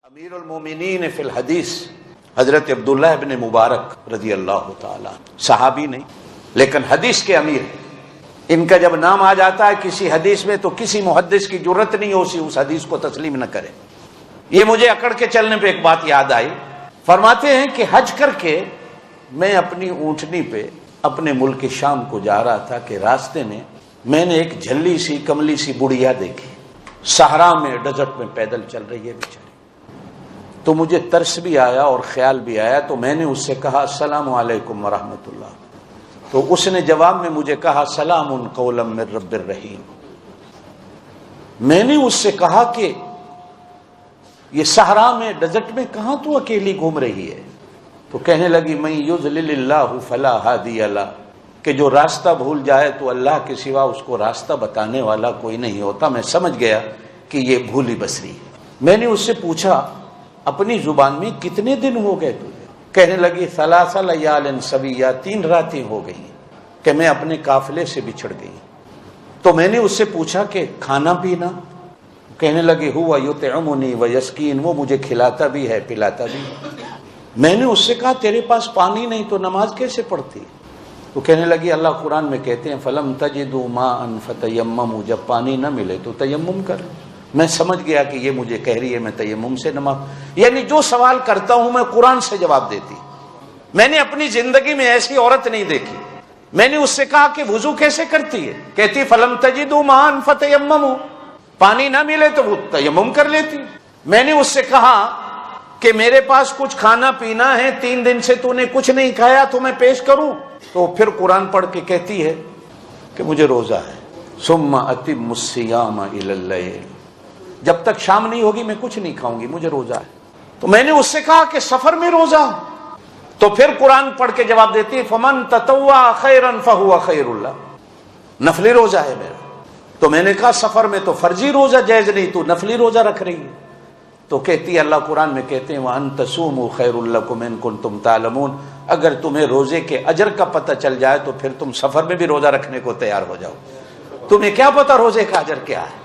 امیر المومنین فی الحدیث حضرت عبداللہ ابن مبارک رضی اللہ تعالیٰ، صحابی نہیں لیکن حدیث کے امیر، ان کا جب نام آ جاتا ہے کسی حدیث میں تو کسی محدث کی جرت نہیں ہوتی اس حدیث کو تسلیم نہ کرے۔ یہ مجھے اکڑ کے چلنے پہ ایک بات یاد آئی، فرماتے ہیں کہ حج کر کے میں اپنی اونٹنی پہ اپنے ملک شام کو جا رہا تھا کہ راستے میں نے ایک جھلی سی کملی سی بڑھیا دیکھی، صحرا میں ڈیزرٹ میں پیدل چل رہی ہے بیچاری، تو مجھے ترس بھی آیا اور خیال بھی آیا، تو میں نے اس سے کہا السلام علیکم ورحمۃ اللہ، تو اس نے جواب میں مجھے کہا سلام قولا من رب الرحیم۔ میں نے اس سے کہا کہ یہ صحرا میں ڈیزرٹ میں کہاں تو اکیلی گھوم رہی ہے؟ تو کہنے لگی من یضلل اللہ فلا ہادی لہ، کہ جو راستہ بھول جائے تو اللہ کے سوا اس کو راستہ بتانے والا کوئی نہیں ہوتا۔ میں سمجھ گیا کہ یہ بھولی بسری ہے۔ میں نے اس سے پوچھا اپنی زبان میں کتنے دن ہو گئے تجھے؟ کہنے لگی ثلاث لیال سویہ، 3 راتیں ہو گئی کہ میں اپنے قافلے سے بچھڑ گئی۔ تو میں نے اس سے پوچھا کہ کھانا پینا؟ کہنے لگی ہوا یطعمنی ویسقین، وہ مجھے کھلاتا بھی ہے پلاتا بھی ہے۔ میں نے اس سے کہا تیرے پاس پانی نہیں تو نماز کیسے پڑھتی؟ تو کہنے لگی اللہ قرآن میں کہتے ہیں فلم تجدوا ماء فتیمموا، جب پانی نہ ملے تو تیمم کر۔ میں سمجھ گیا کہ یہ مجھے کہہ رہی ہے میں تیمم سے نماز، یعنی جو سوال کرتا ہوں میں قرآن سے جواب دیتی۔ میں نے اپنی زندگی میں ایسی عورت نہیں دیکھی۔ میں نے اس سے کہا کہ وضو کیسے کرتی ہے؟ کہتی فلم تجدوا ماء فتیمموا، پانی نہ ملے تو وہ تیمم کر لیتی۔ میں نے اس سے کہا کہ میرے پاس کچھ کھانا پینا ہے، 3 دن سے تو نے کچھ نہیں کھایا تو میں پیش کروں؟ تو پھر قرآن پڑھ کے کہتی ہے کہ مجھے روزہ ہے، ثم اتم الصیام الی اللیل، جب تک شام نہیں ہوگی میں کچھ نہیں کھاؤں گی، مجھے روزہ ہے۔ تو میں نے اس سے کہا کہ سفر میں روزہ، تو پھر قرآن پڑھ کے جواب دیتی ہے فمن تطوع خیرا فہو خیر اللہ، نفلی روزہ ہے میرا۔ تو میں نے کہا سفر میں تو فرضی روزہ جائز نہیں، تو نفلی روزہ رکھ رہی ہے؟ تو کہتی ہے اللہ قرآن میں کہتے ہیں وَأَن تَصُومُوا خَيْرٌ لَكُمْ إِن كُنتُمْ تَعْلَمُونَ، اگر تمہیں روزے کے اجر کا پتہ چل جائے تو پھر تم سفر میں بھی روزہ رکھنے کو تیار ہو جاؤ۔ تمہیں کیا پتہ روزے کا اجر کیا ہے؟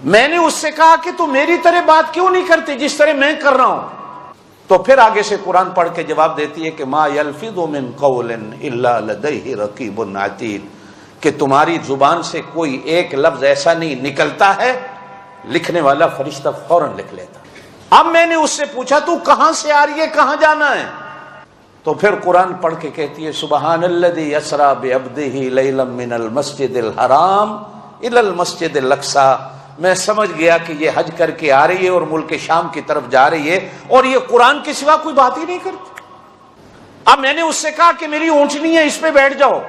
میں نے اس سے کہا کہ تم میری طرح بات کیوں نہیں کرتی جس طرح میں کر رہا ہوں؟ تو پھر آگے سے قرآن پڑھ کے جواب دیتی ہے کہ ما یلفظ من قول الا لدیہ رقیب عتید، کہ تمہاری زبان سے کوئی ایک لفظ ایسا نہیں نکلتا ہے لکھنے والا فرشتہ فوراً لکھ لیتا۔ اب میں نے اس سے پوچھا تو کہاں سے آ رہی ہے، کہاں جانا ہے؟ تو پھر قرآن پڑھ کے کہتی ہے سبحان الذی اسریٰ بعبدہ لیلا من المسجد الحرام الی المسجد الاقصی۔ میں سمجھ گیا کہ یہ حج کر کے آ رہی ہے اور ملک شام کی طرف جا رہی ہے اور یہ قرآن کے سوا کوئی بات ہی نہیں کرتی۔ اب میں نے اس سے کہا کہ میری اونٹنی ہے اس پہ بیٹھ جاؤ،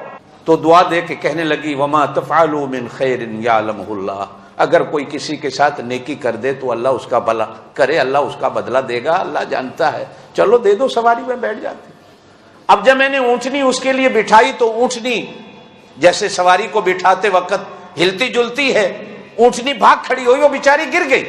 تو دعا دے کے کہنے لگی وما تفعلوا من خیر یعلمہ اللہ، اگر کوئی کسی کے ساتھ نیکی کر دے تو اللہ اس کا بھلا کرے، اللہ اس کا بدلہ دے گا، اللہ جانتا ہے، چلو دے دو سواری میں بیٹھ جاتی۔ اب جب میں نے اونٹنی اس کے لیے بٹھائی تو اونٹنی جیسے سواری کو بٹھاتے وقت ہلتی جلتی ہے، اونٹنی بھاگ کھڑی ہوئی، وہ بیچاری گر گئی۔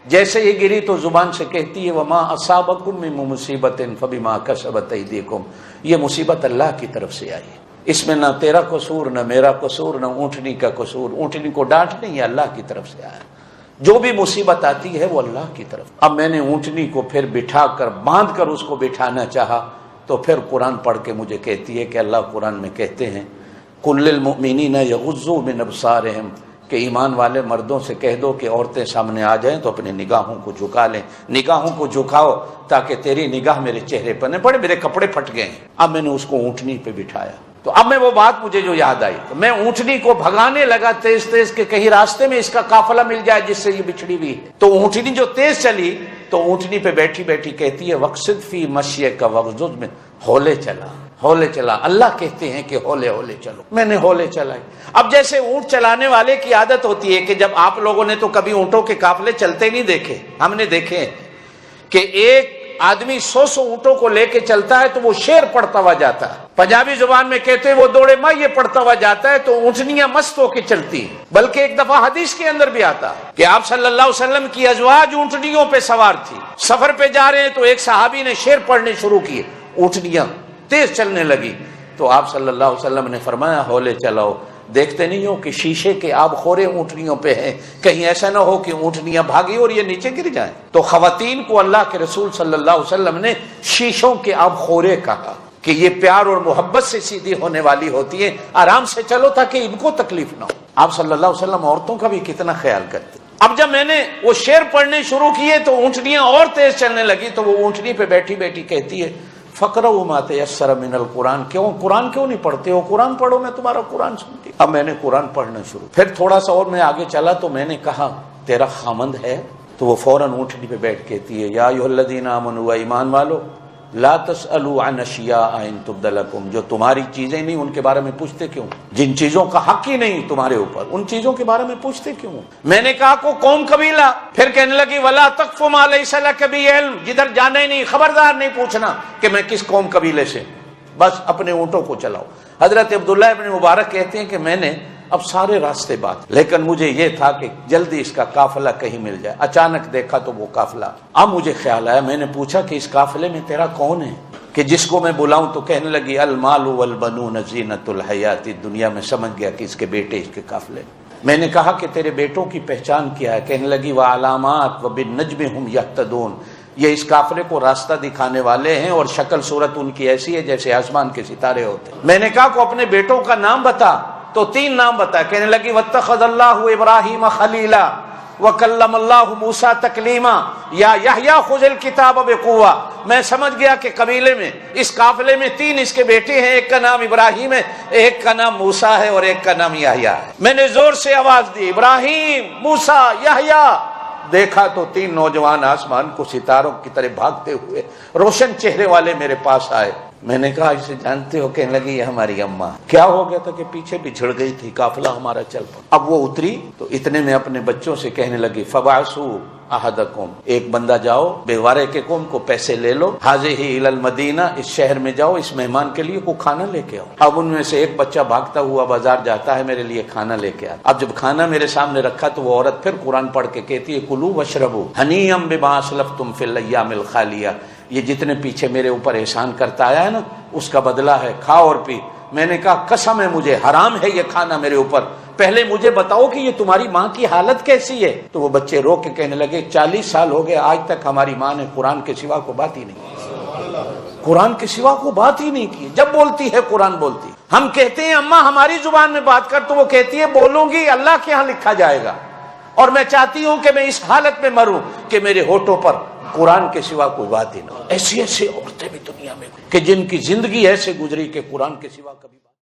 جیسے یہ گری تو زبان سے کہتی ہے وما اصابکم من مصیبت فبما کسبت ایدیکم، یہ مصیبت اللہ کی طرف سے آئی ہے، اس میں نہ تیرا قصور نہ میرا قصور نہ اونٹنی کا قصور، اونٹنی کو ڈانٹ نہیں ہے، اللہ کی طرف سے آیا، جو بھی مصیبت آتی ہے وہ اللہ کی طرف۔ اب میں نے اونٹنی کو پھر بٹھا کر باندھ کر اس کو بٹھانا چاہا تو پھر قرآن پڑھ کے مجھے کہتی ہے کہ اللہ قرآن میں کہتے ہیں قل للمؤمنین یغضوا من ابصارہم، کہ ایمان والے مردوں سے کہہ دو کہ عورتیں سامنے آ جائیں تو اپنے نگاہوں کو جھکا لیں، نگاہوں کو جھکاؤ تاکہ تیری نگاہ میرے چہرے پر نہ پڑے، میرے کپڑے پھٹ گئے ہیں۔ اب میں نے اس کو اونٹنی پہ بٹھایا تو اب میں وہ بات مجھے جو یاد آئی تو میں اونٹنی کو بھگانے لگا تیز تیز کہ کہیں راستے میں اس کا قافلہ مل جائے جس سے یہ بچھڑی ہوئی ہے۔ تو اونٹنی جو تیز چلی تو اونٹنی پہ بیٹھی بیٹھی کہتی ہے وقصد فی مشیک وغضض من، ہولے چلا ہولے چلا، اللہ کہتے ہیں کہ ہولے ہولے چلو، میں نے ہولے چلائی۔ اب جیسے اونٹ چلانے والے کی عادت ہوتی ہے کہ جب آپ لوگوں نے تو کبھی اونٹوں کے قافلے چلتے نہیں دیکھے، ہم نے دیکھے ہیں کہ ایک آدمی 100 اونٹوں کو لے کے چلتا ہے تو وہ شعر پڑھتا ہوا جاتا ہے، پنجابی زبان میں کہتے ہیں وہ دوڑے ماں یہ پڑھتا ہوا جاتا ہے، تو اونٹنیاں مست ہو کے چلتی ہیں۔ بلکہ ایک دفعہ حدیث کے اندر بھی آتا کہ آپ صلی اللہ علیہ وسلم کی ازواج اونٹنیوں پہ سوار تھی، سفر پہ جا رہے ہیں تو ایک صحابی نے شعر پڑھنے شروع کیے، اونٹنیاں تیز چلنے لگی تو آپ صلی اللہ علیہ وسلم نے فرمایا ہولے چلاؤ، دیکھتے نہیں ہو کہ شیشے کے آب خورے اونٹنیوں پہ ہیں، کہیں ایسا نہ ہو کہ اونٹنیاں بھاگی اور یہ نیچے گر جائیں۔ تو خواتین کو اللہ کے رسول صلی اللہ علیہ وسلم نے شیشوں کے آب خورے کہا کہ یہ پیار اور محبت سے سیدھی ہونے والی ہوتی ہے، آرام سے چلو تاکہ ان کو تکلیف نہ ہو۔ آپ صلی اللہ علیہ وسلم عورتوں کا بھی کتنا خیال کرتے۔ اب جب میں نے وہ شعر پڑھنے شروع کیے تو اونٹنیاں اور تیز چلنے لگی، تو وہ اونٹنی پہ بیٹھی بیٹھی کہتی ہے فقرؤ ما تیسر من القرآن، قرآن کیوں نہیں پڑھتے ہو؟ قرآن پڑھو، میں تمہارا قرآن سنتی۔ اب میں نے قرآن پڑھنا شروع، پھر تھوڑا سا اور میں آگے چلا تو میں نے کہا تیرا خامند ہے؟ تو وہ فوراً اونٹنی پہ بیٹھ کہتی ہے یا ایھا الذین آمنوا، ایمان والو، لا تسألوا عن اشیاء ان تبد لکم، جو تمہاری چیزیں نہیں ان کے بارے میں پوچھتے کیوں؟ جن چیزوں کا حق ہی نہیں تمہارے اوپر، ان چیزوں کے بارے میں پوچھتے کیوں؟ میں نے کہا کو قوم قبیلہ، پھر کہنے لگی ولا تقف ما لیس لک بہ علم، جدھر جانا ہی نہیں خبردار نہیں پوچھنا کہ میں کس قوم قبیلے سے، بس اپنے اونٹوں کو چلاؤ۔ حضرت عبداللہ ابن مبارک کہتے ہیں کہ میں نے اب سارے راستے بات، لیکن مجھے یہ تھا کہ جلدی اس کا قافلہ کہیں مل جائے۔ اچانک دیکھا تو وہ قافلہ، اب مجھے خیال آیا، میں نے پوچھا کہ اس قافلے میں تیرا کون ہے کہ جس کو میں بلاؤں؟ تو کہنے لگی المال والبنون زینت الحیات الدنیا، میں سمجھ گیا کہ اس کے بیٹے اس کے قافلے۔ میں نے کہا کہ تیرے بیٹوں کی پہچان کیا ہے؟ کہنے لگی وعلامات وبالنجم هم یہتدون، یہ اس قافلے کو راستہ دکھانے والے ہیں اور شکل صورت ان کی ایسی ہے جیسے آسمان کے ستارے ہوتے ہیں۔ میں نے کہا کو اپنے بیٹوں کا نام بتا، تو 3 نام بتایا۔ کہنے لگی واتخذ اللہ ابراہیم خلیلا وکلم اللہ موسیٰ تکلیما یا یحییٰ خذ الکتاب بقوہ۔ میں سمجھ گیا کہ قبیلے میں اس قافلے میں 3 اس کے بیٹے ہیں، ایک کا نام ابراہیم ہے، ایک کا نام موسیٰ ہے اور ایک کا نام یحییٰ ہے۔ میں نے زور سے آواز دی ابراہیم، موسیٰ، یحییٰ۔ دیکھا تو 3 نوجوان آسمان کو ستاروں کی طرح بھاگتے ہوئے روشن چہرے والے میرے پاس آئے۔ میں نے کہا اسے جانتے ہو؟ کہنے لگی یہ ہماری اماں۔ کیا ہو گیا تھا کہ پیچھے بچھڑ گئی تھی، قافلہ ہمارا چل پڑا۔ اب وہ اتری تو اتنے میں اپنے بچوں سے کہنے لگی فبعثوا احدکم، ایک بندہ جاؤ بیوارے کے قوم کو پیسے لے لو، حاضہ الی المدینہ، اس شہر میں جاؤ، اس مہمان کے لیے کوئی کھانا لے کے آؤ۔ اب ان میں سے ایک بچہ بھاگتا ہوا بازار جاتا ہے میرے لیے کھانا لے کے آتا۔ اب جب کھانا میرے سامنے رکھا تو وہ عورت پھر قرآن پڑھ کے کہتی ہے کلوا واشربوا ہنیئا بما اسلفتم فی الایام الخالیہ، یہ جتنے پیچھے میرے اوپر احسان کرتا آیا ہے نا اس کا بدلہ ہے، کھاؤ اور پی۔ میں نے کہا قسم ہے مجھے حرام ہے یہ کھانا میرے اوپر، پہلے مجھے بتاؤ کہ یہ تمہاری ماں کی حالت کیسی ہے۔ تو وہ بچے رو کے کہنے لگے 40 سال ہو گئے آج تک ہماری ماں نے قرآن کے سوا کو بات ہی نہیں کی، قرآن کے سوا کو بات ہی نہیں کی، جب بولتی ہے قرآن بولتی۔ ہم کہتے ہیں اماں ہماری زبان میں بات کر، تو وہ کہتی ہے بولوں گی اللہ کے ہاں لکھا جائے گا، اور میں چاہتی ہوں کہ میں اس حالت میں مروں کہ میرے ہونٹوں پر قرآن کے سوا کوئی بات ہی نہ ہو۔ ایسی ایسی عورتیں بھی دنیا میں کہ جن کی زندگی ایسے گزری کہ قرآن کے سوا کبھی